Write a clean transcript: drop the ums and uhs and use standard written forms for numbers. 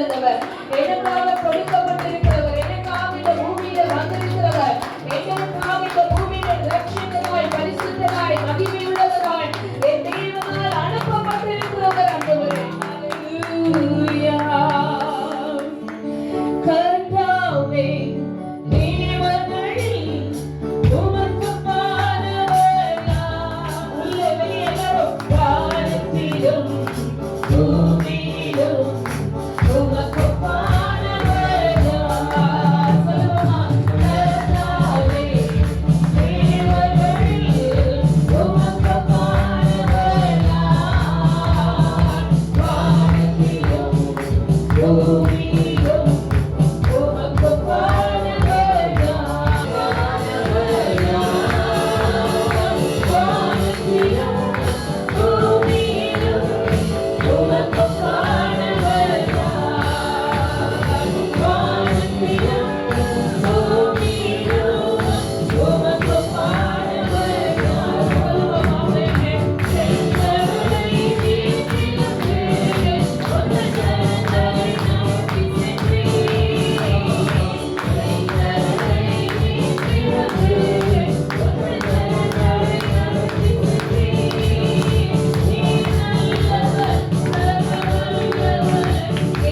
பிறந்தவர், எனக்காக கொடுக்கப்பட்டிருக்கிறவர், எனக்காக இந்த பூமியில வந்திருக்கிறவர், எனக்காக இந்த பூமியில ரட்சகராய் பரிசுத்தராய் மகிமையுள்ளவராய் என் தேவனால் அனுப்பப்பட்டிருக்கிறவர் ஆண்டவரே. ஹல்லேலூயா. கர்த்தாவே Oh